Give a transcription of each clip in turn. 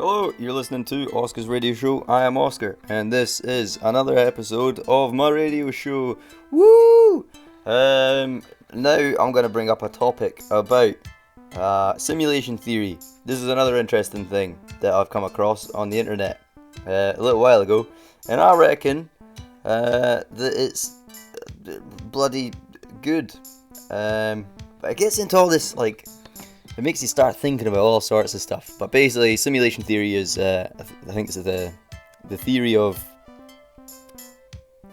Hello, you're listening to Oscar's radio show. I am Oscar, and this is another episode of my radio show. Woo! Now I'm going to bring up a topic about simulation theory. This is another interesting thing that I've come across on the internet a little while ago, and I reckon that it's bloody good. But it gets into all this, like, it makes you start thinking about all sorts of stuff. But basically, simulation theory is, I think it's the theory of,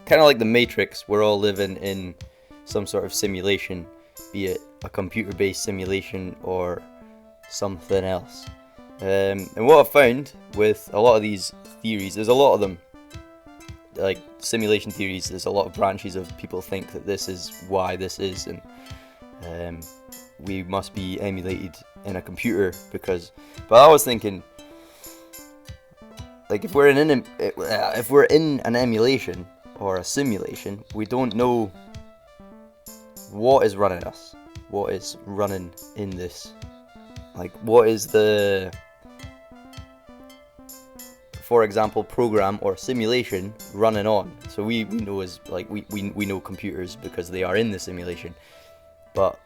kind of like the Matrix, we're all living in some sort of simulation, be it a computer-based simulation or something else. And what I've found with a lot of these theories, there's a lot of them, like simulation theories, there's a lot of branches of people think that this is why this is, and we must be emulated in a computer because. But I was thinking, like, if we're in an emulation or a simulation, we don't know what is running us, what is running in this, like what is the, for example, program or simulation running on. So we know as, like, we know computers because they are in the simulation, but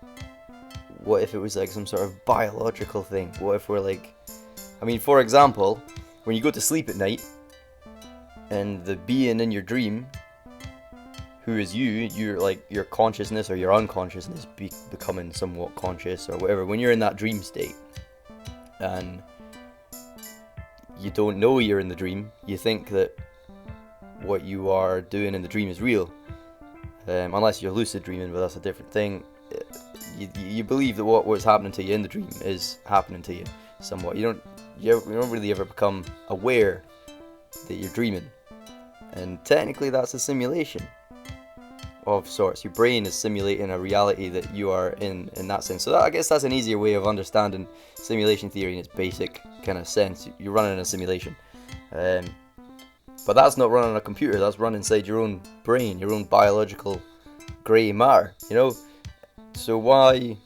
what if it was like some sort of biological thing? What if we're like, I mean, for example, when you go to sleep at night and the being in your dream, who is you're like your consciousness or your unconsciousness becoming somewhat conscious or whatever, when you're in that dream state and you don't know you're in the dream, you think that what you are doing in the dream is real, unless you're lucid dreaming, but that's a different thing. You believe that what was happening to you in the dream is happening to you somewhat. You don't really ever become aware that you're dreaming, and technically that's a simulation of sorts. Your brain is simulating a reality that you are in that sense. So I guess that's an easier way of understanding simulation theory in its basic kind of sense. You're running a simulation, but that's not running a computer. That's running inside your own brain, your own biological grey matter, you know. So why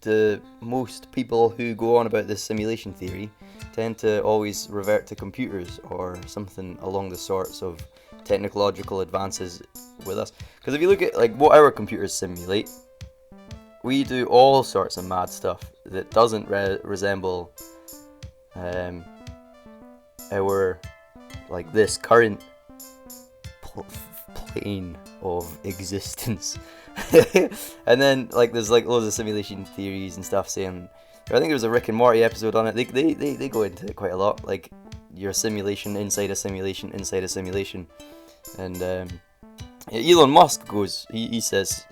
do most people who go on about this simulation theory tend to always revert to computers or something along the sorts of technological advances with us? Because if you look at like what our computers simulate, we do all sorts of mad stuff that doesn't resemble our, like, this current plane of existence. And then, like, there's like loads of simulation theories and stuff saying, I think there was a Rick and Morty episode on it. They go into it quite a lot, like your simulation inside a simulation inside a simulation. And Elon Musk he says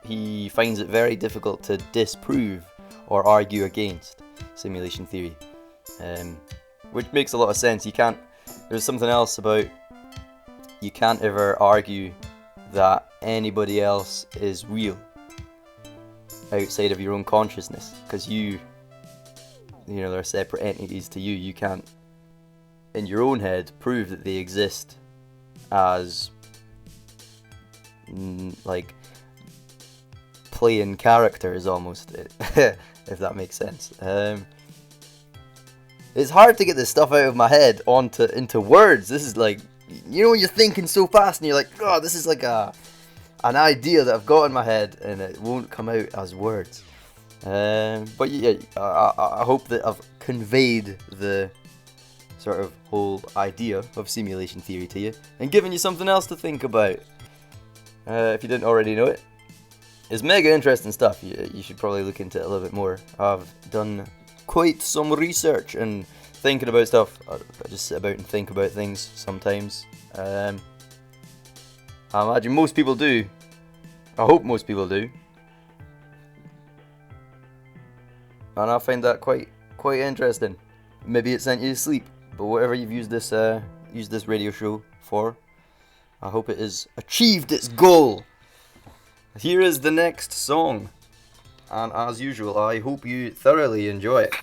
he finds it very difficult to disprove or argue against simulation theory, which makes a lot of sense. There's something else about, you can't ever argue that anybody else is real outside of your own consciousness, because you know, they're separate entities to you. You can't, in your own head, prove that they exist as like playing characters almost, if that makes sense. It's hard to get this stuff out of my head into words. This is like, you know, you're thinking so fast and you're like, oh, this is like an idea that I've got in my head and it won't come out as words. But yeah, I hope that I've conveyed the sort of whole idea of simulation theory to you and given you something else to think about. If you didn't already know it, it's mega interesting stuff. You should probably look into it a little bit more. I've done quite some research and thinking about stuff. I just sit about and think about things sometimes. I imagine most people do. I hope most people do. And I find that quite interesting. Maybe it sent you to sleep, but whatever you've used this radio show for, I hope it has achieved its goal. Here is the next song, and as usual, I hope you thoroughly enjoy it.